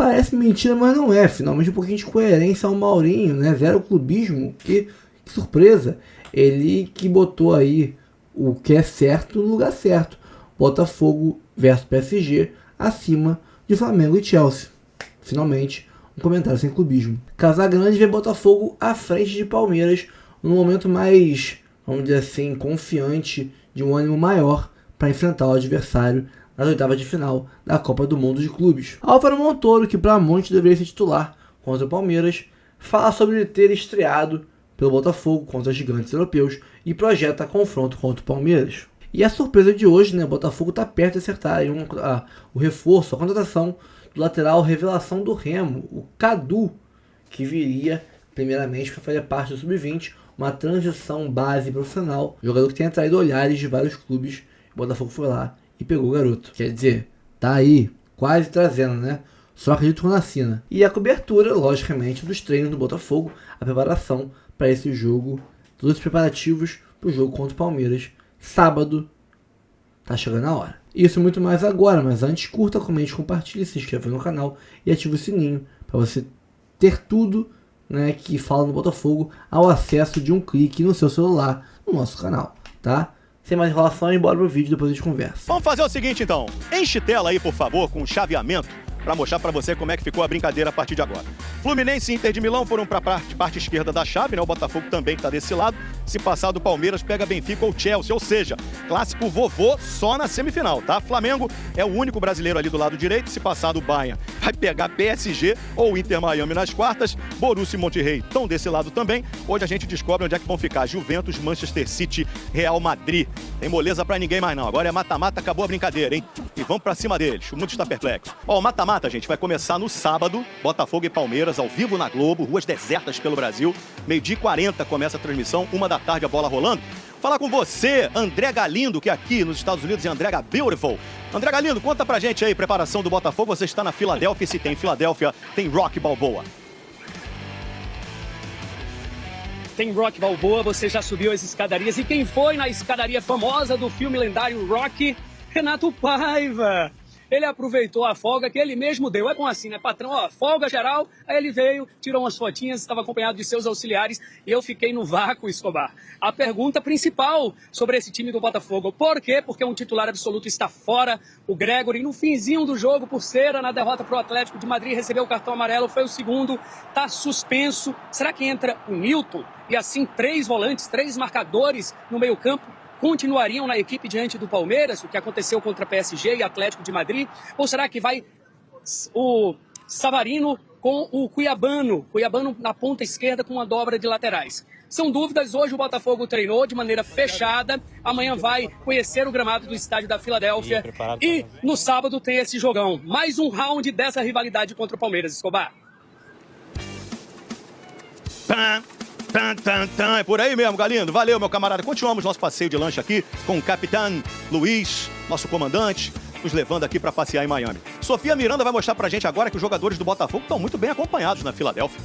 Parece mentira, mas não é. Finalmente um pouquinho de coerência ao Maurinho, né? Zero clubismo. Que surpresa. Ele que botou aí o que é certo no lugar certo. Botafogo versus PSG acima de Flamengo e Chelsea. Finalmente, um comentário sem clubismo. Casagrande vê Botafogo à frente de Palmeiras num momento mais, vamos dizer assim, confiante, de um ânimo maior para enfrentar o adversário nas oitavas de final da Copa do Mundo de Clubes. Álvaro Montoro, que para muitos deveria ser titular contra o Palmeiras, fala sobre ele ter estreado pelo Botafogo contra gigantes europeus e projeta confronto contra o Palmeiras. E a surpresa de hoje, né? O Botafogo está perto de acertar aí o reforço, a contratação do lateral revelação do Remo, o Cadu, que viria primeiramente para fazer parte do Sub-20, uma transição base profissional, jogador que tem atraído olhares de vários clubes. O Botafogo foi lá e pegou o garoto. Quer dizer, tá aí, quase trazendo, né? Só acredito quando assina. E a cobertura, logicamente, dos treinos do Botafogo, a preparação para esse jogo, todos os preparativos para o jogo contra o Palmeiras, sábado, tá chegando a hora. Isso e muito mais agora, mas antes curta, comente, compartilhe, se inscreva no canal e ative o sininho para você ter tudo, né, que fala no Botafogo ao acesso de um clique no seu celular no nosso canal, tá? Sem mais enrolações, bora pro vídeo, depois a gente conversa. Vamos fazer o seguinte então, enche tela aí por favor com o chaveamento para mostrar para você como é que ficou a brincadeira a partir de agora. Fluminense e Inter de Milão foram para a parte esquerda da chave, né? O Botafogo também está desse lado. Se passar do Palmeiras, pega Benfica ou Chelsea, ou seja, clássico vovô só na semifinal, tá? Flamengo é o único brasileiro ali do lado direito. Se passar do Bayern, vai pegar PSG ou Inter Miami nas quartas. Borussia e Monterrey estão desse lado também. Hoje a gente descobre onde é que vão ficar Juventus, Manchester City, Real Madrid. Tem moleza para ninguém mais não. Agora é mata-mata, acabou a brincadeira, hein? E vamos para cima deles. O mundo está perplexo. Ó, o mata-mata, gente, vai começar no sábado. Botafogo e Palmeiras ao vivo na Globo, ruas desertas pelo Brasil. 12h40 começa a transmissão, 1h a bola rolando. Falar com você, André Galindo, que aqui nos Estados Unidos é André Beautiful. André Galindo, conta pra gente aí, preparação do Botafogo. Você está na Filadélfia, se tem Filadélfia, tem Rock Balboa. Tem Rock Balboa, você já subiu as escadarias. E quem foi na escadaria famosa do filme lendário Rock? Renato Paiva. Ele aproveitou a folga que ele mesmo deu. É bom assim, né, patrão? Ó, folga geral. Aí ele veio, tirou umas fotinhas, estava acompanhado de seus auxiliares e eu fiquei no vácuo, Escobar. A pergunta principal sobre esse time do Botafogo. Por quê? Porque um titular absoluto está fora, o Gregory. No finzinho do jogo, por cera, na derrota para o Atlético de Madrid, recebeu o cartão amarelo, foi o segundo, está suspenso. Será que entra o Nilton? E assim, 3 volantes, 3 marcadores no meio campo continuariam na equipe diante do Palmeiras, o que aconteceu contra PSG e Atlético de Madrid? Ou será que vai o Savarino com o Cuiabano na ponta esquerda com uma dobra de laterais? São dúvidas. Hoje o Botafogo treinou de maneira fechada, amanhã vai conhecer o gramado do estádio da Filadélfia e no sábado tem esse jogão. Mais um round dessa rivalidade contra o Palmeiras, Escobar. É por aí mesmo, Galindo. Valeu, meu camarada. Continuamos nosso passeio de lanche aqui com o capitão Luiz, nosso comandante, nos levando aqui para passear em Miami. Sofia Miranda vai mostrar pra gente agora que os jogadores do Botafogo estão muito bem acompanhados na Filadélfia.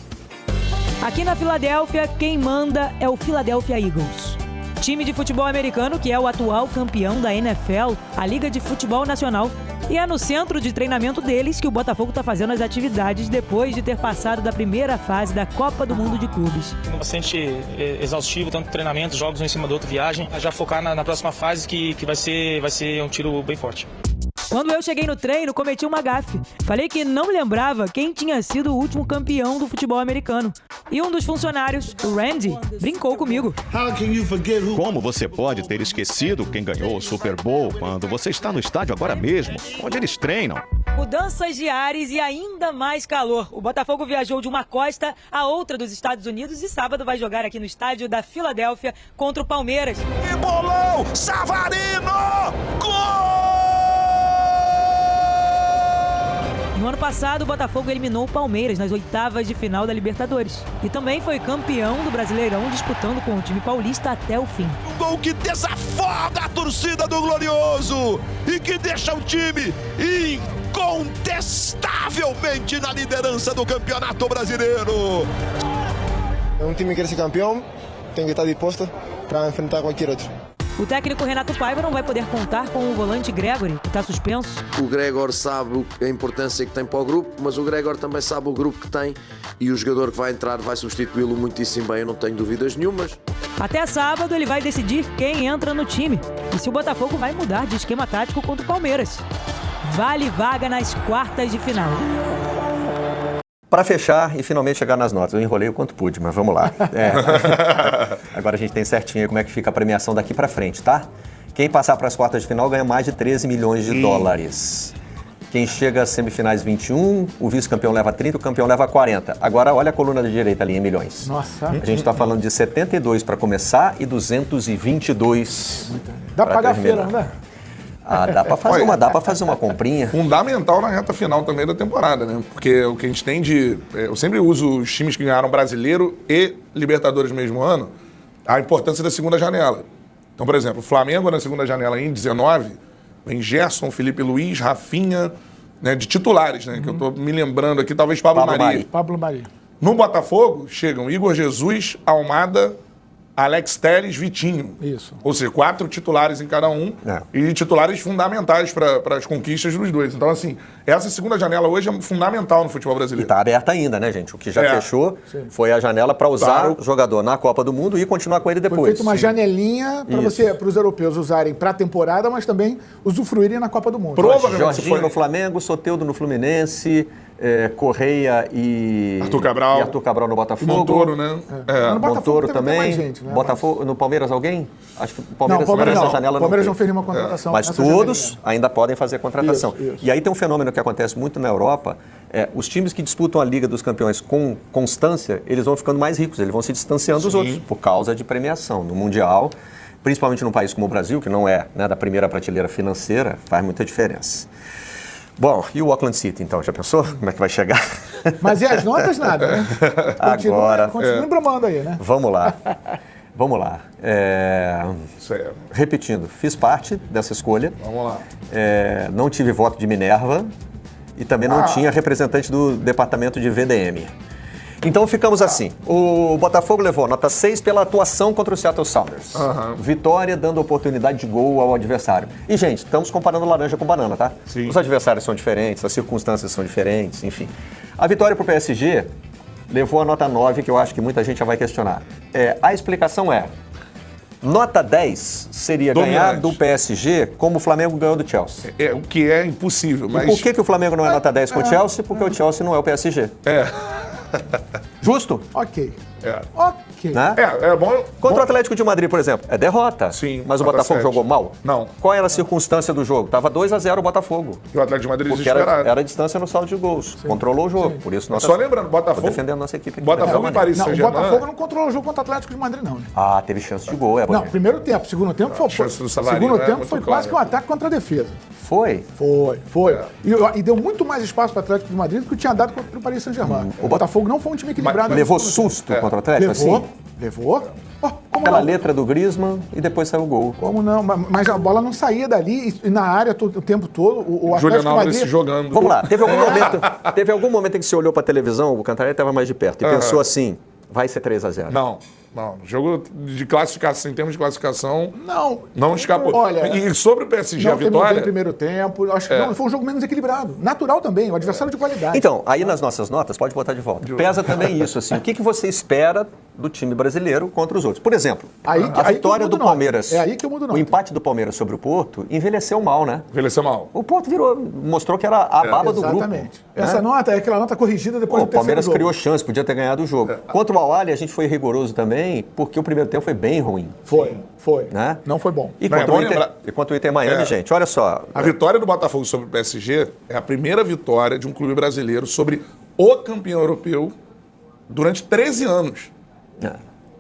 Aqui na Filadélfia, quem manda é o Philadelphia Eagles. Time de futebol americano que é o atual campeão da NFL, a Liga de Futebol Nacional. E é no centro de treinamento deles que o Botafogo está fazendo as atividades depois de ter passado da primeira fase da Copa do Mundo de Clubes. Bastante exaustivo, tanto treinamento, jogos um em cima do outro, viagem. Já focar na próxima fase que vai ser um tiro bem forte. Quando eu cheguei no treino, cometi uma gafe. Falei que não lembrava quem tinha sido o último campeão do futebol americano. E um dos funcionários, o Randy, brincou comigo. Como você pode ter esquecido quem ganhou o Super Bowl quando você está no estádio agora mesmo, onde eles treinam? Mudanças de ares e ainda mais calor. O Botafogo viajou de uma costa a outra dos Estados Unidos e sábado vai jogar aqui no estádio da Filadélfia contra o Palmeiras. E bolão! Savarino! Gol! No ano passado, o Botafogo eliminou o Palmeiras nas oitavas de final da Libertadores. E também foi campeão do Brasileirão, disputando com o time paulista até o fim. Um gol que desafoga a torcida do Glorioso e que deixa o time incontestavelmente na liderança do Campeonato Brasileiro. É um time que quer ser campeão, tem que estar disposto para enfrentar qualquer outro. O técnico Renato Paiva não vai poder contar com o volante Gregore, que está suspenso. O Gregor sabe a importância que tem para o grupo, mas o Gregor também sabe o grupo que tem e o jogador que vai entrar vai substituí-lo muitíssimo bem, eu não tenho dúvidas nenhumas. Até sábado ele vai decidir quem entra no time e se o Botafogo vai mudar de esquema tático contra o Palmeiras. Vale vaga nas quartas de final. Para fechar e finalmente chegar nas notas, eu enrolei o quanto pude, mas vamos lá. Agora a gente tem certinho aí como é que fica a premiação daqui para frente, tá? Quem passar para as quartas de final ganha mais de 13 milhões de dólares. Quem chega às semifinais 21, o vice-campeão leva 30, o campeão leva 40. Agora olha a coluna da direita ali em milhões. Nossa. A gente está falando de 72 para começar e 222 Dá para pagar a terminar. feira, não dá? Dá para fazer uma comprinha. Fundamental na reta final também da temporada, né? Porque o que a gente tem de... Eu sempre uso os times que ganharam Brasileiro e Libertadores no mesmo ano, a importância da segunda janela. Então, por exemplo, o Flamengo na segunda janela em 19, vem Gerson, Felipe Luiz, Rafinha, né, de titulares, né? Que eu tô me lembrando aqui, talvez Pablo Mari. Pablo Mari. No Botafogo, chegam Igor Jesus, Almada, Alex Telles, Vitinho. Isso. Ou seja, 4 titulares em cada um e titulares fundamentais para as conquistas dos dois. Então, assim, essa segunda janela hoje é fundamental no futebol E brasileiro. está aberta ainda, né, gente? O que já fechou foi a janela para usar o jogador na Copa do Mundo e continuar com ele depois. Foi feita uma janelinha para os europeus usarem para a temporada, mas também usufruírem na Copa do Mundo. Provavelmente Jorginho no Flamengo, Soteldo no Fluminense, Correia e Arthur Cabral no Botafogo. E Montoro, né? No Botafogo Montoro também. Mais gente, né? Botafogo, no Palmeiras alguém? Acho que o Palmeiras, Palmeiras nessa não. janela O Palmeiras não fez nenhuma contratação. Mas todos ainda podem fazer contratação. Isso. E aí tem um fenômeno que acontece muito na Europa. Os times que disputam a Liga dos Campeões com constância, eles vão ficando mais ricos, eles vão se distanciando dos outros, por causa de premiação. No Mundial, principalmente num país como o Brasil, que não é, né, da primeira prateleira financeira, faz muita diferença. Bom, e o Auckland City, então? Já pensou como é que vai chegar? Mas e as notas, nada, né? Agora... Continua embromando aí, né? Vamos lá. Repetindo, fiz parte dessa escolha. Vamos lá. Não tive voto de Minerva e também não tinha representante do departamento de VDM. Então ficamos assim. O Botafogo levou nota 6 pela atuação contra o Seattle Sounders. Vitória dando oportunidade de gol ao adversário. E, gente, estamos comparando laranja com banana, tá? Sim. Os adversários são diferentes, as circunstâncias são diferentes, enfim. A vitória para o PSG levou a nota 9, que eu acho que muita gente já vai questionar. A explicação é: nota 10 seria ganhar do PSG como o Flamengo ganhou do Chelsea. O que é impossível, mas... E por que o Flamengo não é nota 10 com o Chelsea? Porque o Chelsea não é o PSG. Justo? Ok. Ok. Né? Bom. Contra o Atlético de Madrid, por exemplo, é derrota. Sim. Mas o Botafogo jogou mal? Não. Qual era a circunstância do jogo? Tava 2-0 o Botafogo. E o Atlético de Madrid porque era a distância no saldo de gols. Sim. Controlou o jogo. Sim. Por isso nós só lembrando, Botafogo... Tô defendendo nossa equipe. Botafogo e Paris Saint-Germain... O Botafogo não controlou o jogo contra o Atlético de Madrid, não, né? Teve chance de gol, Não, primeiro tempo. Segundo tempo foi... Segundo tempo foi quase que um ataque contra a defesa. Foi? Foi. E deu muito mais espaço para o Atlético de Madrid do que tinha dado contra o Paris Saint-Germain. O Botafogo não foi um time equilibrado. Levou susto contra o Atlético? Levou. Aquela letra do Griezmann e depois saiu o gol. Como não? Mas a bola não saía dali e na área o tempo todo. O Atlético de Madrid... se jogando. Vamos lá. Teve algum momento em que você olhou para a televisão, o Cantarelli estava mais de perto, e pensou assim, vai ser 3-0. Não. Jogo de classificação, em termos de classificação, não escapou. Olha, e sobre o PSG, a vitória... Não terminou primeiro tempo, acho que foi um jogo menos equilibrado. Natural também, o adversário de qualidade. Então, aí nas nossas notas, pode botar de volta. Pesa também isso, assim, o que você espera do time brasileiro contra os outros? Por exemplo, a vitória do Palmeiras, é aí que eu mudo o empate do Palmeiras sobre o Porto, envelheceu mal, né? Envelheceu mal. O Porto mostrou que era a baba do grupo. Exatamente. Essa nota é aquela nota corrigida depois do terceiro jogo. O Palmeiras criou chance, podia ter ganhado o jogo. Contra o Al-Ahly, a gente foi rigoroso também, porque o primeiro tempo foi bem ruim. Foi. Né? Não foi bom. E contra o Inter Miami, gente, olha só. A vitória do Botafogo sobre o PSG é a primeira vitória de um clube brasileiro sobre o campeão europeu durante 13 anos.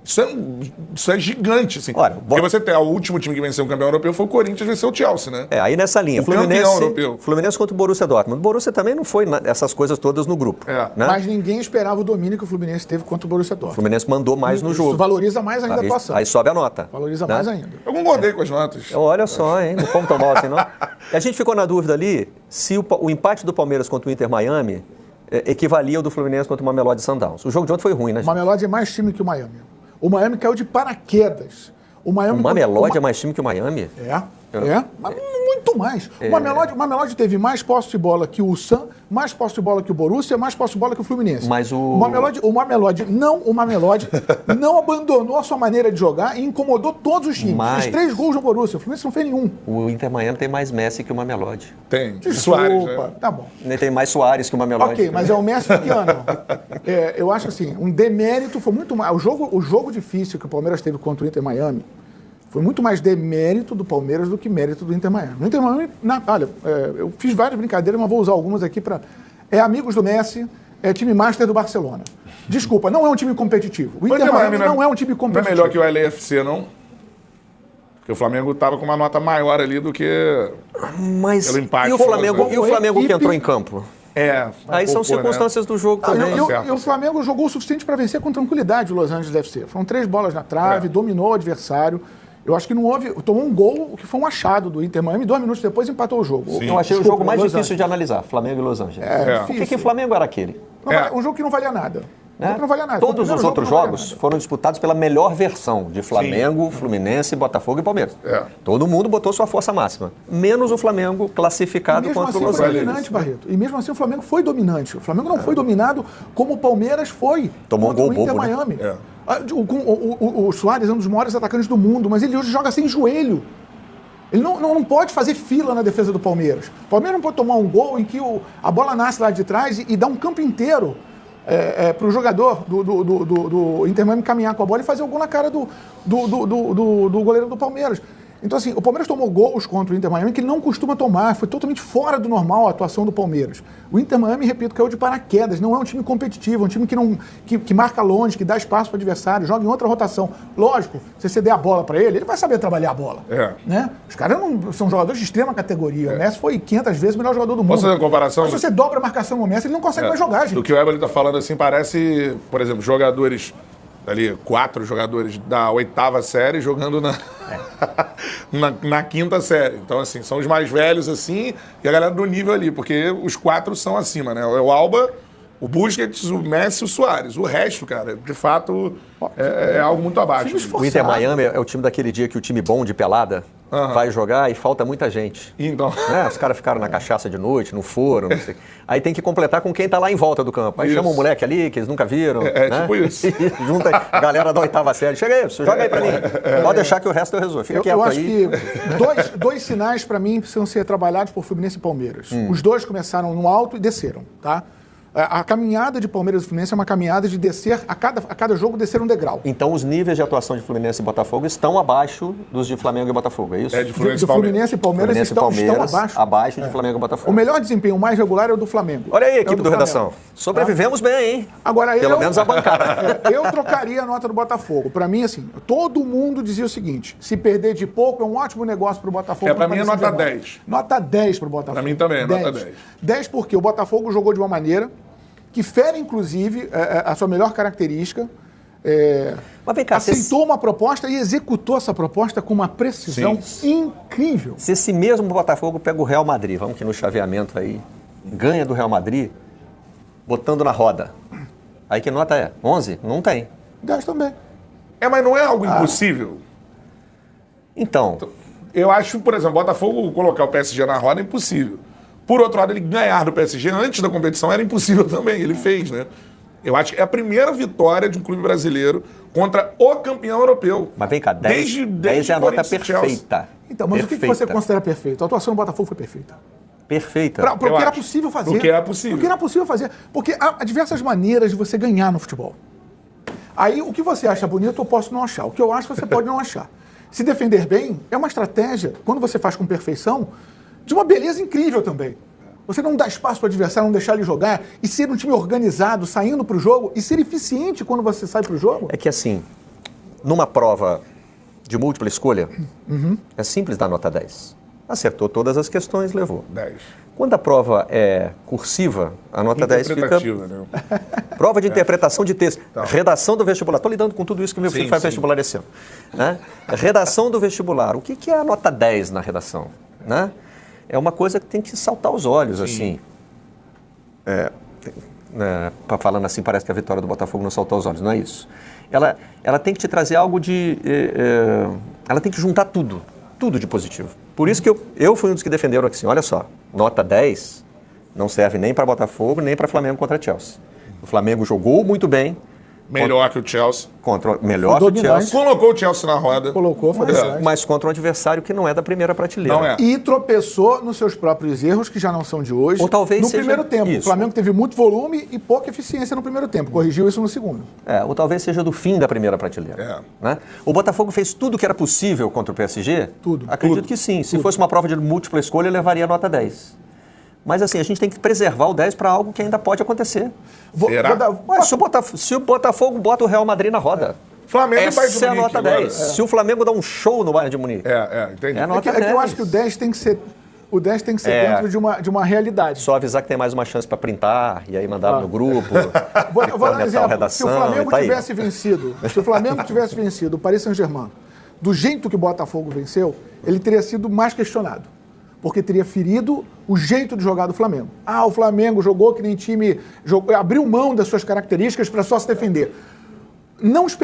Isso é gigante, assim. Olha, porque você tem o último time que venceu o campeão europeu foi o Corinthians, venceu o Chelsea, né? Aí nessa linha, Fluminense contra o Borussia Dortmund. O Borussia também não foi essas coisas todas no grupo. Né? Mas ninguém esperava o domínio que o Fluminense teve contra o Borussia Dortmund. O Fluminense mandou mais no jogo. Isso valoriza mais ainda a atuação. Aí sobe a nota. Valoriza mais ainda. Eu concordei com as notas. Olha só, hein? Não fomos tão mal assim, não. E a gente ficou na dúvida ali se o empate do Palmeiras contra o Inter Miami equivalia ao do Fluminense contra o Mamelodi Sundowns. O jogo de ontem foi ruim, né, gente? O Mamelodi é mais time que o Miami. O Miami caiu de paraquedas. O Miami... O Mamelodi é mais time que o Miami? Mas muito mais. O Mamelodi teve mais posse de bola que o Ulsan, mais posse de bola que o Borussia, mais posse de bola que o Fluminense. Mas o Mamelodi não abandonou a sua maneira de jogar e incomodou todos os times. Fez 3 gols no Borussia, o Fluminense não fez nenhum. O Inter Miami tem mais Messi que o Mamelodi. Tem. Desculpa, Suárez, né? Tá bom. Tem mais Suárez que o Mamelodi. Ok, mas é o Messi de que ano? Eu acho assim, um demérito foi muito mais... O jogo difícil que o Palmeiras teve contra o Inter Miami foi muito mais demérito do Palmeiras do que mérito do Inter Miami. No Inter Miami, olha, eu fiz várias brincadeiras, mas vou usar algumas aqui para... amigos do Messi, time master do Barcelona. Desculpa, não é um time competitivo. O Inter Miami não é um time competitivo. Não é melhor que o LAFC, não? Porque o Flamengo estava com uma nota maior ali do que pelo empate. E o Flamengo que entrou em campo? Aí são circunstâncias do jogo também. E o Flamengo jogou o suficiente para vencer com tranquilidade o Los Angeles FC. Foram 3 bolas na trave, dominou o adversário. Eu acho que não houve... Tomou um gol, que foi um achado do Inter Miami, 2 minutos depois empatou o jogo. Sim. Eu achei o jogo mais difícil de analisar, Flamengo e Los Angeles. O que Flamengo era aquele? Um jogo que não valia nada. Todos os outros jogos foram disputados pela melhor versão de Flamengo, Fluminense, Botafogo e Palmeiras. Todo mundo botou sua força máxima. Menos o Flamengo classificado contra o Los Angeles. Dominante, Barreto. E mesmo assim o Flamengo foi dominante. O Flamengo não foi dominado como o Palmeiras foi. Tomou um gol bobo, Miami. O Suárez é um dos maiores atacantes do mundo, mas ele hoje joga sem joelho. Ele não pode fazer fila na defesa do Palmeiras. O Palmeiras não pode tomar um gol em que a bola nasce lá de trás e dá um campo inteiro para o jogador do Inter Miami caminhar com a bola e fazer o gol na cara do goleiro do Palmeiras. Então, assim, o Palmeiras tomou gols contra o Inter Miami que ele não costuma tomar. Foi totalmente fora do normal a atuação do Palmeiras. O Inter Miami, repito, caiu de paraquedas. Não é um time competitivo, é um time que marca longe, que dá espaço para o adversário, joga em outra rotação. Lógico, se você der a bola para ele vai saber trabalhar a bola. Né? Os caras são jogadores de extrema categoria. O Messi foi 500 vezes o melhor jogador do mundo. Posso fazer uma comparação? Mas se você dobra a marcação no Messi, ele não consegue mais jogar, gente. O que o Eberle está falando assim parece, por exemplo, jogadores... ali 4 jogadores da 8ª série jogando na 5ª série. Então, assim, são os mais velhos, assim, e a galera do nível ali, porque os 4 são acima, né? O Alba, o Busquets, o Messi e o Suárez. O resto, cara, de fato, é algo muito abaixo. O Inter Miami é o time daquele dia que o time bom de pelada vai jogar e falta muita gente. Então. Os caras ficaram na cachaça de noite, não foram, não sei. Aí tem que completar com quem tá lá em volta do campo. Aí chama um moleque ali, que eles nunca viram. Tipo isso. E junta a galera da 8ª série. Chega aí, joga aí pra mim. Pode deixar que o resto eu resolvo. Fica quieto aí. Eu acho que dois sinais pra mim precisam ser trabalhados por Fluminense e Palmeiras. Os dois começaram no alto e desceram, tá? A caminhada de Palmeiras e Fluminense é uma caminhada de descer, a cada jogo descer um degrau. Então os níveis de atuação de Fluminense e Botafogo estão abaixo dos de Flamengo e Botafogo, é isso? De Fluminense e Palmeiras estão abaixo de Flamengo e Botafogo. O melhor desempenho, o mais regular é o do Flamengo. Olha aí, equipe do Redação. Sobrevivemos bem, hein? Agora, pelo menos a bancada. Eu trocaria a nota do Botafogo. Pra mim, assim, todo mundo dizia o seguinte, se perder de pouco é um ótimo negócio pro Botafogo. Pra mim é nota 10. Nota 10 pro Botafogo. Pra mim também é nota 10. 10 porque o Botafogo jogou de uma maneira que fere, inclusive, a sua melhor característica. Mas vem cá, aceitou uma proposta e executou essa proposta com uma precisão incrível. Se esse mesmo Botafogo pega o Real Madrid, vamos que no chaveamento aí, ganha do Real Madrid, botando na roda, aí que nota é? 11? Não tem. 10 também. Mas não é algo impossível? Então, eu acho, por exemplo, Botafogo colocar o PSG na roda é impossível. Por outro lado, ele ganhar do PSG antes da competição era impossível também. Ele fez, né? Eu acho que é a primeira vitória de um clube brasileiro contra o campeão europeu. Mas vem cá, 10 é a nota perfeita. Então, mas perfeita. O que você considera perfeito? A atuação do Botafogo foi perfeita. Perfeita. Para o que era possível fazer. O que era possível. O que era possível fazer. Porque há diversas maneiras de você ganhar no futebol. Aí, o que você acha bonito, eu posso não achar. O que eu acho, você pode não achar. Se defender bem é uma estratégia, quando você faz com perfeição, de uma beleza incrível também. Você não dá espaço para o adversário, não deixar ele jogar e ser um time organizado, saindo para o jogo e ser eficiente quando você sai para o jogo. É que assim, numa prova de múltipla escolha, é simples dar nota 10. Acertou todas as questões, levou. 10. Quando a prova é cursiva, a nota 10 fica... Né? Prova de interpretação de texto. Tá. Redação do vestibular. Estou lidando com tudo isso que meu filho faz vestibular esse ano. Né? Redação do vestibular. O que é a nota 10 na redação? Né? É uma coisa que tem que saltar aos olhos, assim. Falando assim, parece que a vitória do Botafogo não saltou aos olhos, não é isso. Ela tem que te trazer algo de ela tem que juntar tudo de positivo. Por isso que eu fui um dos que defenderam aqui assim, olha só, nota 10 não serve nem para Botafogo, nem para Flamengo contra Chelsea. O Flamengo jogou muito bem. Melhor que o Chelsea. Melhor que o Chelsea. Colocou o Chelsea na roda. Mas contra um adversário que não é da primeira prateleira. Não é. E tropeçou nos seus próprios erros, que já não são de hoje. Ou talvez no seja primeiro tempo. isso. O Flamengo teve muito volume e pouca eficiência no primeiro tempo. Corrigiu isso no segundo. Ou talvez seja do fim da primeira prateleira. Né? O Botafogo fez tudo o que era possível contra o PSG? Tudo. Acredito que sim. Se fosse uma prova de múltipla escolha, eu levaria nota 10. Mas assim, a gente tem que preservar o 10 para algo que ainda pode acontecer. Se o Botafogo bota o Real Madrid na roda, Flamengo essa é a nota 10. Se o Flamengo dá um show no Bayern de Munique, entendi. é a nota 10. Eu acho que o 10 tem que ser, dentro de uma realidade. Só avisar que tem mais uma chance para printar e aí mandar no grupo. Vou dar um exemplo. Se o Flamengo tivesse vencido o Paris Saint-Germain do jeito que o Botafogo venceu, ele teria sido mais questionado. Porque teria ferido o jeito de jogar do Flamengo. O Flamengo jogou que nem time, abriu mão das suas características para só se defender. Não se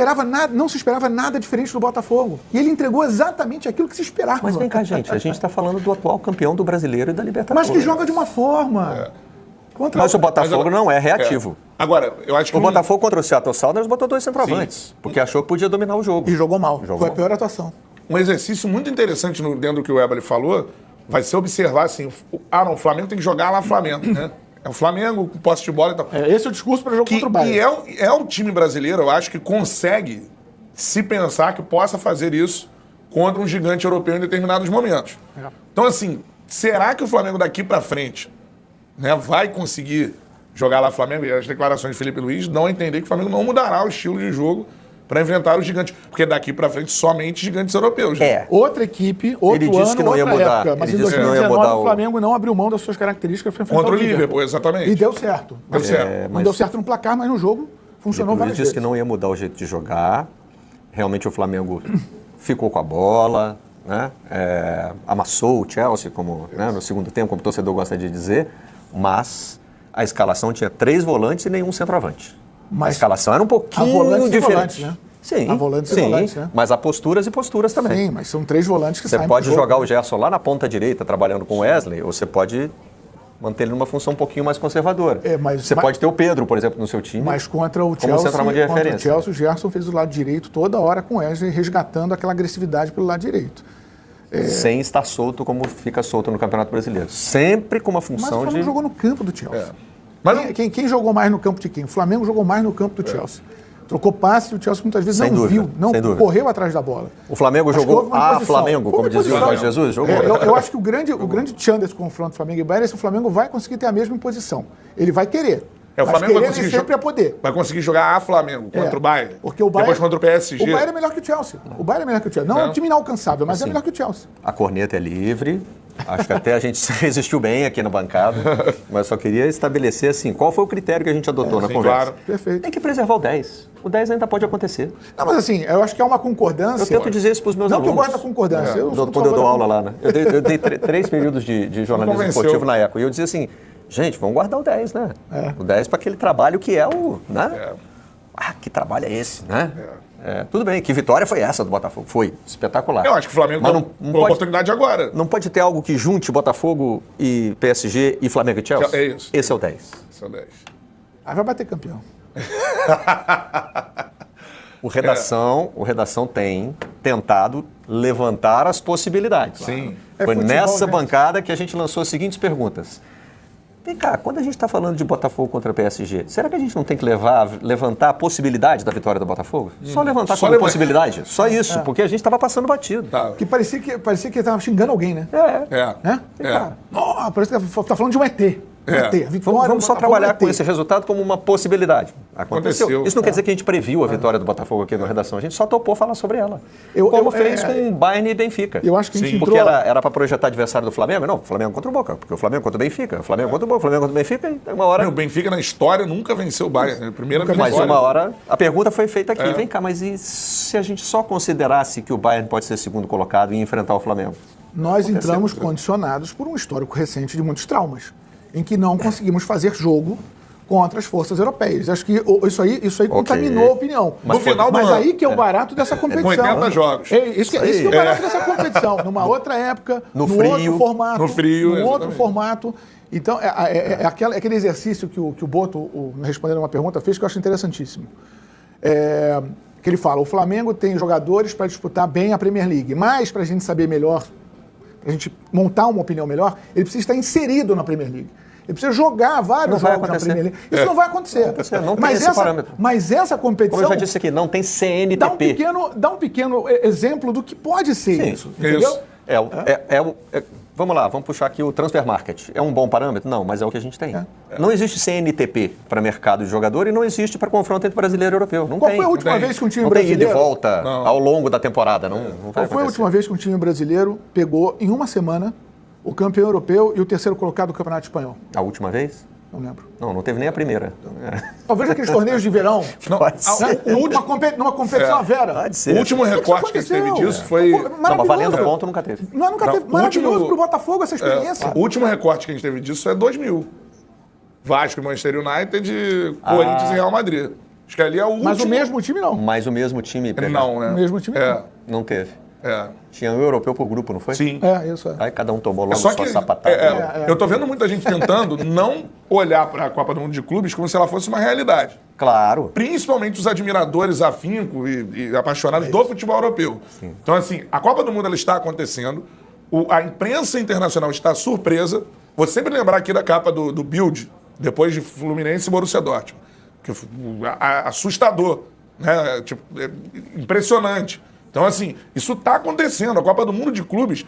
esperava nada diferente do Botafogo. E ele entregou exatamente aquilo que se esperava. Mas vem cá, gente, a gente está falando do atual campeão do Brasileiro e da Libertadores. Mas que joga de uma forma. Mas o Botafogo não é reativo. Agora, eu acho que o Botafogo contra o Seattle Sounders botou 2 centroavantes, porque achou que podia dominar o jogo. E jogou mal. Foi a pior atuação. Um exercício muito interessante dentro do que o Eberle falou vai ser observar assim, o Flamengo tem que jogar lá Flamengo, né? É o Flamengo com posse de bola e tal. Esse é o discurso para o jogo contra o Bayern. E é o time brasileiro, eu acho, que consegue se pensar que possa fazer isso contra um gigante europeu em determinados momentos. Então, assim, será que o Flamengo daqui para frente, né, vai conseguir jogar lá Flamengo? E as declarações de Felipe Luiz dão a entender que o Flamengo não mudará o estilo de jogo para enfrentar os gigantes. Porque daqui para frente, somente gigantes europeus. Né? Outra equipe, outro ele disse que não ia mudar. Época. Mas em 2019 o Flamengo não abriu mão das suas características para enfrentar contra o Liverpool, exatamente. E deu certo. Não deu certo no placar, mas no jogo funcionou várias vezes. Ele disse que não ia mudar o jeito de jogar. Realmente o Flamengo ficou com a bola, né? Amassou o Chelsea, como, né, no segundo tempo, como o torcedor gosta de dizer. Mas a escalação tinha 3 volantes e nenhum centroavante. Mas a escalação era um pouquinho diferente. Volantes, né? Sim, volantes, né? Mas há posturas e posturas também. Sim, mas são 3 volantes que saem. Você pode jogar o Gerson lá na ponta direita, trabalhando com o Wesley, ou você pode manter ele numa função um pouquinho mais conservadora. Você pode ter o Pedro, por exemplo, no seu time. Mas contra o Chelsea, o Gerson fez o lado direito toda hora com o Wesley, resgatando aquela agressividade pelo lado direito. Sem estar solto como fica solto no Campeonato Brasileiro. Sempre com uma função Mas o Flamengo jogou no campo do Chelsea. Mas quem jogou mais no campo de quem? O Flamengo jogou mais no campo do Chelsea. Trocou passe e o Chelsea muitas vezes viu, não correu atrás da bola. O Flamengo jogou Flamengo, como dizia o Jorge Jesus? Jogou. Eu acho que o grande tchan desse confronto Flamengo e Bayern é se o Flamengo vai conseguir ter a mesma imposição. Ele vai querer. O Flamengo vai conseguir sempre a poder. Vai conseguir jogar a Flamengo contra o Bayern. Porque o Bayern, depois contra o PSG. O Bayern é melhor que o Chelsea. Não é um time inalcançável, mas é melhor que o Chelsea. A corneta é livre. Acho que até a gente resistiu bem aqui na bancada. Mas só queria estabelecer assim, qual foi o critério que a gente adotou na conversa. Claro. Perfeito. Tem que preservar o 10. O 10 ainda pode acontecer. Não, mas assim, eu acho que é uma concordância. Eu tento dizer isso para os meus alunos. Não que eu gosto da concordância. Quando eu dou aula lá, né? Eu dei 3 períodos de jornalismo esportivo na ECO. E eu dizia assim, gente, vamos guardar o 10, né? O 10 para aquele trabalho que é o... né? Que trabalho é esse, né? Tudo bem, que vitória foi essa do Botafogo? Foi espetacular. Eu acho que o Flamengo tem uma oportunidade agora. Não pode ter algo que junte Botafogo e PSG e Flamengo e Chelsea? É isso. Esse é o 10. Esse é o 10. Aí vai bater campeão. O Redação tem tentado levantar as possibilidades. Sim. Foi nessa bancada que a gente lançou as seguintes perguntas. Vem cá, quando a gente está falando de Botafogo contra o PSG, será que a gente não tem que levantar a possibilidade da vitória do Botafogo? Só levantar como possibilidade? Só isso, porque a gente estava passando batido. Que parecia que estava xingando alguém, né? Parece que está falando de um ET. Vamos só trabalhar com esse resultado como uma possibilidade. Aconteceu. Isso não quer dizer que a gente previu a vitória do Botafogo aqui na redação. A gente só topou falar sobre ela. Como fez com Bayern e Benfica. Eu acho que a gente Porque era para projetar adversário do Flamengo? Não, Flamengo contra o Boca. Porque o Flamengo contra o Benfica. O Flamengo contra o Boca. O Flamengo contra o Benfica. E uma hora... O Benfica na história nunca venceu o Bayern. Primeira vez. Mas uma hora a pergunta foi feita aqui. Vem cá, mas e se a gente só considerasse que o Bayern pode ser segundo colocado e enfrentar o Flamengo? Nós entramos condicionados por um histórico recente de muitos traumas, em que não conseguimos fazer jogo contra as forças europeias. Acho que isso aí contaminou a opinião. No final do ano. Aí que é o barato dessa competição. 80 jogos. Isso que é o barato dessa competição. Numa outra época, no outro formato. No frio, num outro formato. Então, aquele exercício que o Boto, respondendo uma pergunta, fez que eu acho interessantíssimo. Que ele fala, o Flamengo tem jogadores para disputar bem a Premier League, mas para a gente saber melhor, para a gente montar uma opinião melhor, ele precisa estar inserido na Premier League. Ele precisa jogar vários jogos na Premier League. Isso não vai acontecer. Não tem esse parâmetro. Mas essa competição... Como eu já disse aqui, não tem CNTP. Dá um pequeno exemplo do que pode ser isso. Entendeu? Vamos lá, vamos puxar aqui o Transfer Market. É um bom parâmetro? Não, mas é o que a gente tem. Não existe CNTP para mercado de jogador e não existe para confronto entre brasileiro e europeu. Qual foi a última vez que um time brasileiro... Não tem ida e volta ao longo da temporada. Qual foi a última vez que um time brasileiro pegou, em uma semana, o campeão europeu e o terceiro colocado do Campeonato Espanhol? A última vez? Não lembro. Não teve nem a primeira. Talvez aqueles torneios de verão. Numa competição à vera. Pode ser. O último recorte que teve disso foi... Não, mas valendo ponto nunca teve. Nunca teve. Maravilhoso pro Botafogo essa experiência. O último recorte que a gente teve disso é 2000. Vasco e Manchester United, Corinthians e Real Madrid. Acho que ali é o último... Mas o mesmo time não. Mas o mesmo time... Não, né? O mesmo time não. Não teve. Tinha um europeu por grupo, não foi? Sim. Isso. Aí cada um tomou logo sua sapatada. Eu tô vendo muita gente tentando não olhar para a Copa do Mundo de Clubes como se ela fosse uma realidade. Claro. Principalmente os admiradores afinco e apaixonados do futebol europeu. Sim. Então, assim, a Copa do Mundo ela está acontecendo, a imprensa internacional está surpresa. Vou sempre lembrar aqui da capa do Bild, depois de Fluminense e Borussia Dortmund. Que assustador, né? Tipo, impressionante. Então, assim, isso está acontecendo. A Copa do Mundo de Clubes,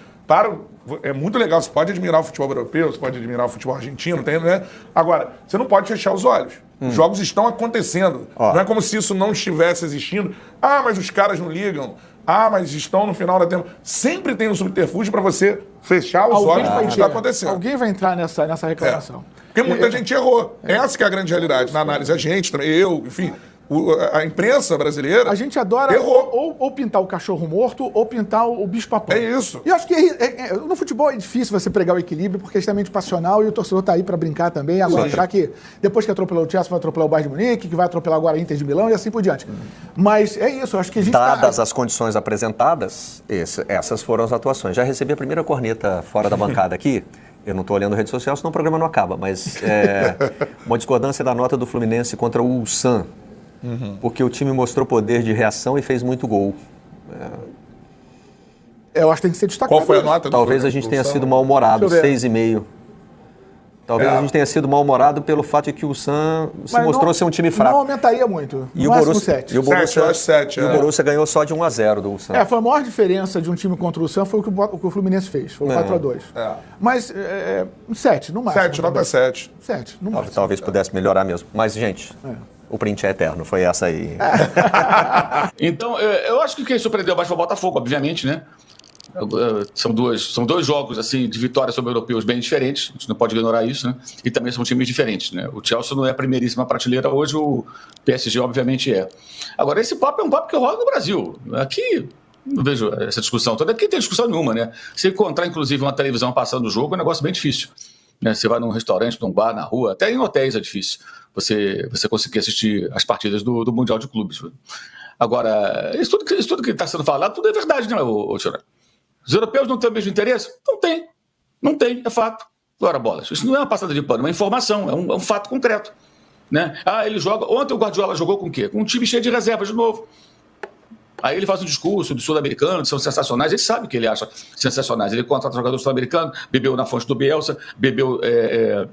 é muito legal. Você pode admirar o futebol europeu, você pode admirar o futebol argentino, né? Agora, você não pode fechar os olhos. Os jogos estão acontecendo. Não é como se isso não estivesse existindo. Mas os caras não ligam. Mas estão no final da temporada. Sempre tem um subterfúgio para você fechar os olhos para o que está acontecendo. Alguém vai entrar nessa reclamação. Porque muita gente errou. Essa que é a grande realidade. Na análise, a gente também, eu, enfim... A imprensa brasileira... A gente adora ou pintar o cachorro morto ou pintar o bicho-papão. É isso. E eu acho que no futebol é difícil você pregar o equilíbrio porque é extremamente passional e o torcedor tá aí para brincar também. Agora, já que depois que atropelou o Chelsea, vai atropelar o Bayern de Munique, que vai atropelar agora a Inter de Milão e assim por diante. Mas é isso, eu acho que a gente... Dadas as condições apresentadas, essas foram as atuações. Já recebi a primeira corneta fora da bancada aqui. Eu não estou olhando a rede social, senão o programa não acaba. Mas uma discordância da nota do Fluminense contra o Ulsan. Porque o time mostrou poder de reação e fez muito gol. Eu acho que tem que ser destacado. Qual foi a nota? Talvez a gente tenha sido mal-humorado, 6,5. Talvez a gente tenha sido mal-humorado pelo fato de que o Ulsan se mostrou ser um time fraco. Não aumentaria muito. E o Borussia, 7. E o Borussia ganhou só de 1-0 do Ulsan. Foi a maior diferença de um time contra o Ulsan foi o que o Fluminense fez. Foi 4-2. Mas 7, no máximo. 7, nota 7. 7, no máximo. Talvez pudesse melhorar mesmo. Mas, gente... O print é eterno, foi essa aí. Então, eu acho que quem surpreendeu mais foi o Botafogo, obviamente, né? São dois jogos assim, de vitória sobre europeus bem diferentes, a gente não pode ignorar isso, né? E também são times diferentes, né? O Chelsea não é a primeiríssima prateleira hoje, o PSG obviamente é. Agora, esse papo é um papo que rola no Brasil. Aqui, não vejo essa discussão toda, aqui não tem discussão nenhuma, né? Se encontrar, inclusive, uma televisão passando o jogo é um negócio bem difícil. Né? Você vai num restaurante, num bar, na rua, até em hotéis é difícil você conseguir assistir as partidas do Mundial de Clubes. Agora, isso tudo que está sendo falado, tudo é verdade, né, Tiago? Os europeus não têm o mesmo interesse? Não tem, é fato. Agora, bolas, isso não é uma passada de pano, é uma informação, é um fato concreto. Né? Ele joga... Ontem o Guardiola jogou com o quê? Com um time cheio de reservas de novo. Aí ele faz um discurso do sul-americano, que são sensacionais, ele sabe que ele acha sensacionais. Ele contrata jogador sul-americano, bebeu na fonte do Bielsa, bebeu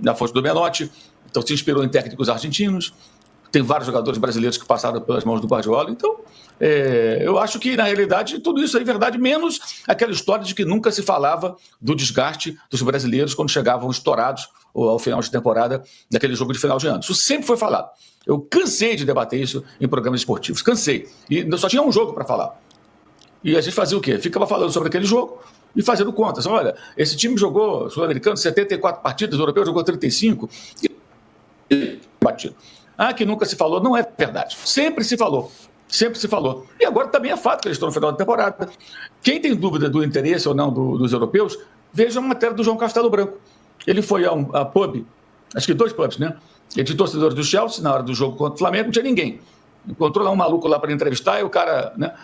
na fonte do Menotti, então se inspirou em técnicos argentinos. Tem vários jogadores brasileiros que passaram pelas mãos do Guardiola. Então, eu acho que, na realidade, tudo isso é verdade, menos aquela história de que nunca se falava do desgaste dos brasileiros quando chegavam estourados ao final de temporada daquele jogo de final de ano. Isso sempre foi falado. Eu cansei de debater isso em programas esportivos. Cansei. E só tinha um jogo para falar. E a gente fazia o quê? Ficava falando sobre aquele jogo e fazendo contas. Olha, esse time jogou, sul-americano, 74 partidas, o europeu jogou 35. Batido. Que nunca se falou, não é verdade. Sempre se falou. E agora também é fato que eles estão no final da temporada. Quem tem dúvida do interesse ou não dos europeus, veja a matéria do João Castelo Branco. Ele foi a pub, acho que 2 pubs, né? Entre torcedores do Chelsea, na hora do jogo contra o Flamengo, não tinha ninguém. Encontrou lá um maluco lá para entrevistar e o cara... Né?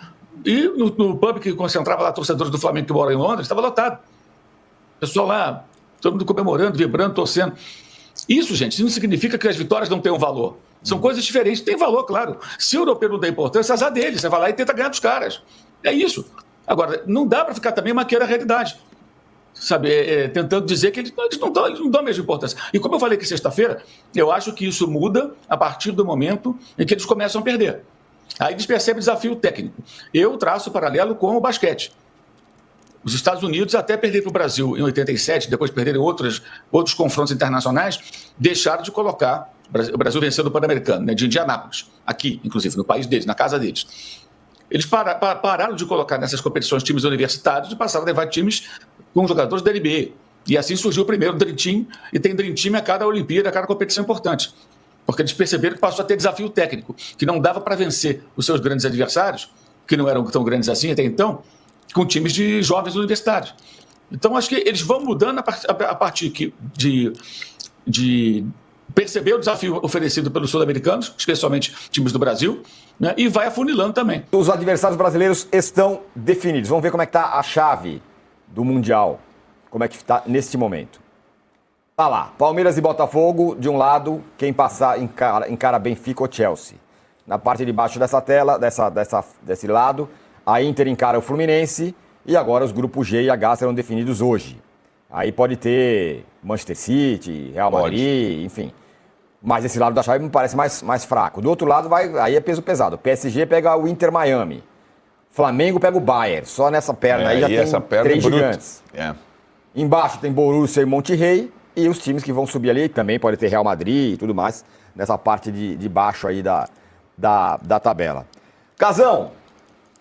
E no pub que concentrava lá torcedores do Flamengo que moram em Londres, estava lotado. O pessoal lá, todo mundo comemorando, vibrando, torcendo. Isso, gente, isso não significa que as vitórias não tenham valor. São coisas diferentes. Tem valor, claro. Se o europeu não dá importância, azar dele. Você vai lá e tenta ganhar dos caras. É isso. Agora, não dá para ficar também maquiando a realidade. Sabe, tentando dizer que eles não dão a mesma importância. E como eu falei que sexta-feira, eu acho que isso muda a partir do momento em que eles começam a perder. Aí eles percebem o desafio técnico. Eu traço paralelo com o basquete. Os Estados Unidos, até perder para o Brasil em 87, depois perderem outros confrontos internacionais, deixaram de colocar... O Brasil venceu do Pan-Americano, né, de Indianápolis, aqui, inclusive, no país deles, na casa deles. Eles pararam de colocar nessas competições times universitários e passaram a levar times com jogadores da NBA. E assim surgiu o primeiro Dream Team, e tem Dream Team a cada Olimpíada, a cada competição importante. Porque eles perceberam que passou a ter desafio técnico, que não dava para vencer os seus grandes adversários, que não eram tão grandes assim até então, com times de jovens universitários. Então, acho que eles vão mudando a partir de perceber o desafio oferecido pelos sul-americanos, especialmente times do Brasil, né, e vai afunilando também. Os adversários brasileiros estão definidos. Vamos ver como é que está a chave do Mundial, como é que está neste momento. Tá lá, Palmeiras e Botafogo, de um lado, quem passar encara Benfica ou Chelsea. Na parte de baixo dessa tela, desse lado, a Inter encara o Fluminense e agora os grupos G e H serão definidos hoje. Aí pode ter Manchester City, Real Madrid, enfim. Mas esse lado da chave me parece mais fraco. Do outro lado, aí é peso pesado. PSG pega o Inter Miami. Flamengo pega o Bayern. Só nessa perna aí já tem 3 gigantes. Embaixo tem Borussia e Monterrey. E os times que vão subir ali também pode ter Real Madrid e tudo mais. Nessa parte de baixo aí da tabela. Casão,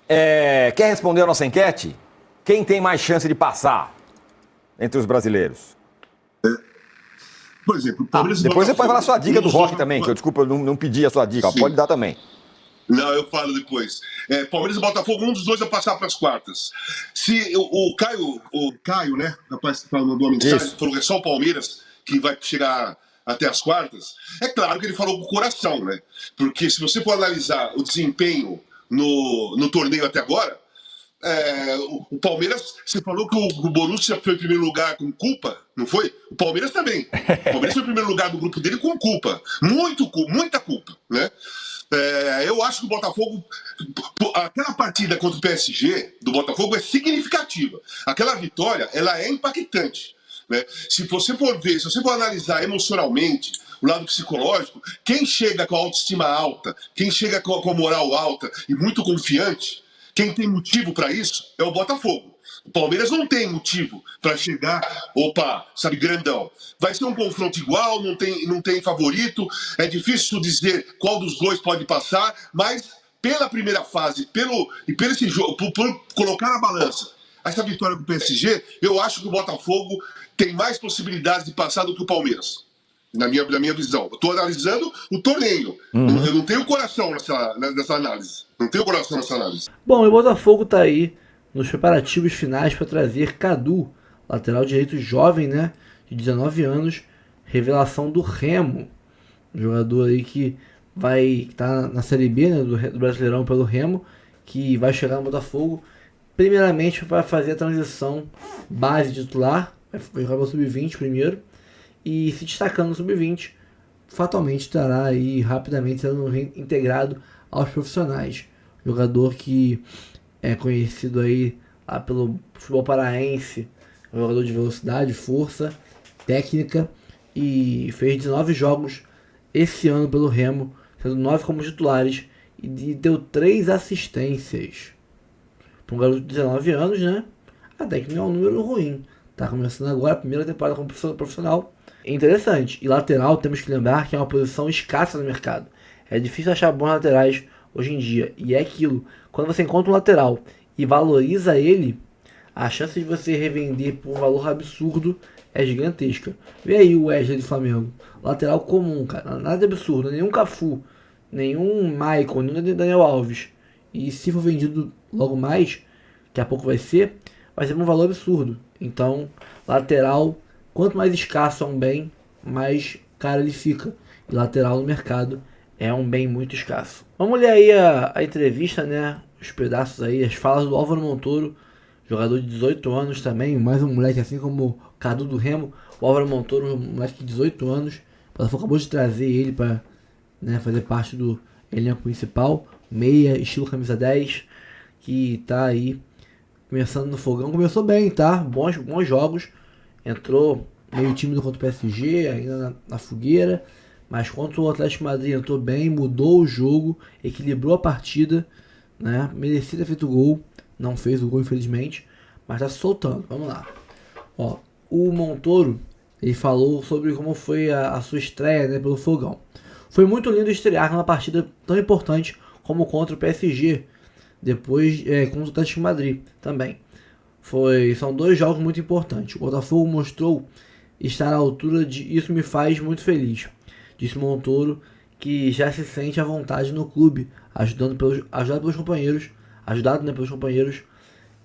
quer responder a nossa enquete? Quem tem mais chance de passar entre os brasileiros? Por exemplo, Palmeiras depois você pode falar a sua dica do Rock também, que eu não pedi a sua dica. Pode dar também. Não, eu falo depois. Palmeiras e Botafogo, um dos dois vai passar para as quartas. Se o Caio, né, rapaz que mandou uma mensagem, falou que é só o Palmeiras que vai chegar até as quartas, é claro que ele falou com o coração, né? Porque se você for analisar o desempenho no torneio até agora, o Palmeiras, você falou que o Borussia foi em primeiro lugar com culpa, não foi? O Palmeiras também. O Palmeiras foi em primeiro lugar do grupo dele com culpa. Muita culpa, né? Eu acho que o Botafogo, aquela partida contra o PSG do Botafogo é significativa. Aquela vitória, ela é impactante, né? Se você for ver, se você for analisar emocionalmente o lado psicológico, quem chega com a autoestima alta, quem chega com a moral alta e muito confiante, quem tem motivo para isso é o Botafogo. O Palmeiras não tem motivo para chegar, grandão. Vai ser um confronto igual, não tem favorito. É difícil dizer qual dos dois pode passar, mas pela primeira fase, pelo esse jogo, por colocar na balança essa vitória com o PSG, eu acho que o Botafogo tem mais possibilidades de passar do que o Palmeiras. Na minha visão. Eu estou analisando o torneio. Eu não tenho coração nessa análise. Não tenho coração nessa análise. Bom, e o Botafogo está aí nos preparativos finais para trazer Cadu, lateral direito jovem, né, de 19 anos, revelação do Remo, um jogador aí que vai estar na Série B, né, do Brasileirão pelo Remo, que vai chegar no Botafogo. Primeiramente vai fazer a transição base titular, vai jogar no Sub-20 primeiro, e se destacando no Sub-20, fatalmente estará aí rapidamente sendo integrado aos profissionais. Jogador que é conhecido aí pelo futebol paraense, jogador de velocidade, força, técnica, e fez 19 jogos esse ano pelo Remo, sendo 9 como titulares, e deu 3 assistências. Para um garoto de 19 anos, né? Até que não é um número ruim. Tá começando agora a primeira temporada como profissional. É interessante. E lateral, temos que lembrar que é uma posição escassa no mercado. É difícil achar bons laterais hoje em dia. E é aquilo. Quando você encontra um lateral e valoriza ele, a chance de você revender por um valor absurdo é gigantesca. Vê aí o Wesley do Flamengo. Lateral comum, cara. Nada de absurdo. Nenhum Cafu, nenhum Maicon, nenhum Daniel Alves. E se for vendido logo mais, que a pouco vai ser por um valor absurdo. Então, lateral, quanto mais escasso é um bem, mais caro ele fica. E lateral no mercado é um bem muito escasso. Vamos ler aí a entrevista, né? Os pedaços aí, as falas do Álvaro Montoro, jogador de 18 anos também, mais um moleque assim como o Cadu do Remo. O Álvaro Montoro, um moleque de 18 anos. O Botafogo acabou de trazer ele para, né, fazer parte do elenco principal. Meia, estilo camisa 10, que tá aí começando no fogão. Começou bem, tá? Bons jogos. Entrou meio tímido contra o PSG, ainda na fogueira. Mas contra o Atlético de Madrid entrou bem, mudou o jogo, equilibrou a partida, né? Merecia ter feito o gol. Não fez o gol, infelizmente. Mas tá se soltando. Vamos lá. Ó, o Montoro, ele falou sobre como foi a sua estreia, né, pelo fogão. Foi muito lindo estrear numa partida tão importante como contra o PSG. Depois contra o Atlético de Madrid também. São 2 jogos muito importantes. O Botafogo mostrou estar à altura de... Isso me faz muito feliz, disse Montoro, que já se sente à vontade no clube, ajudado pelos companheiros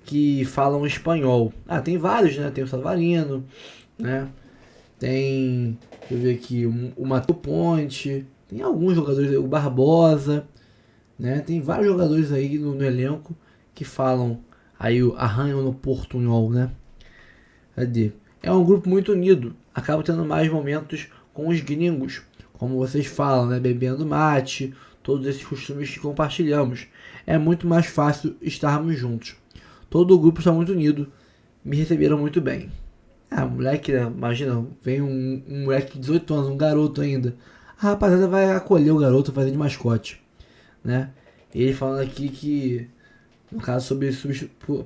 que falam espanhol. Tem vários, né? Tem o Savarino, né? Tem, deixa eu ver aqui, o Mato Ponte, tem alguns jogadores aí, o Barbosa, né? Tem vários jogadores aí no elenco que falam aí arranham no portunhol, né? Cadê? É um grupo muito unido, acaba tendo mais momentos com os gringos, como vocês falam, né? Bebendo mate, todos esses costumes que compartilhamos. É muito mais fácil estarmos juntos. Todo o grupo está muito unido, me receberam muito bem. Moleque, né? Imagina, vem um moleque de 18 anos, um garoto ainda. A rapaziada vai acolher o garoto, fazer de mascote, né? Ele falando aqui que, no caso, sobre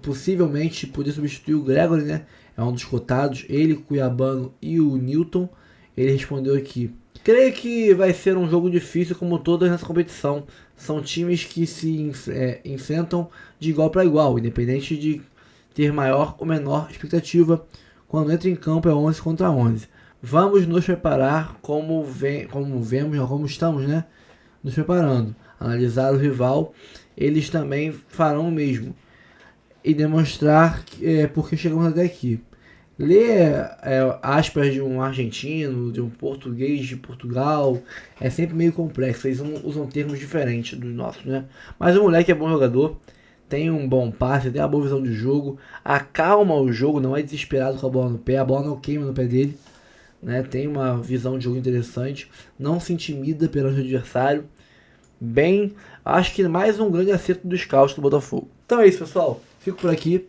possivelmente poder substituir o Gregory, né? É um dos cotados, ele, o Cuiabano e o Newton. Ele respondeu aqui: creio que vai ser um jogo difícil como todas nessa competição. São times que se enfrentam de igual para igual, independente de ter maior ou menor expectativa. Quando entra em campo é 11 contra 11. Vamos nos preparar como estamos, né? Nos preparando. Analisar o rival, eles também farão o mesmo. E demonstrar porque chegamos até aqui. Ler aspas de um argentino, de um português de Portugal, é sempre meio complexo. Eles usam termos diferentes dos nossos, né? Mas o moleque é bom jogador, tem um bom passe, tem uma boa visão de jogo, acalma o jogo, não é desesperado com a bola no pé, a bola não queima no pé dele, né? Tem uma visão de jogo interessante, não se intimida perante o adversário. Bem, acho que mais um grande acerto do scout do Botafogo. Então é isso, pessoal, fico por aqui.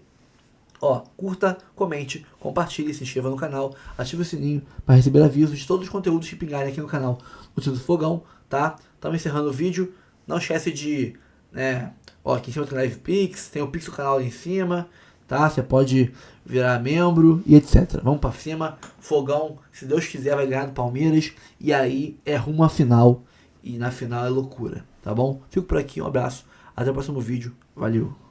Curta, comente, compartilhe, se inscreva no canal, ative o sininho para receber avisos de todos os conteúdos que pingarem aqui no canal do Fogão, tá? Estamos encerrando o vídeo. Não esquece de, né, aqui em cima tem Live Pix, tem o Pix do canal ali em cima, tá? Você pode virar membro e etc. Vamos para cima, Fogão, se Deus quiser, vai ganhar do Palmeiras e aí é rumo à final. E na final é loucura, tá bom? Fico por aqui, um abraço, até o próximo vídeo, valeu!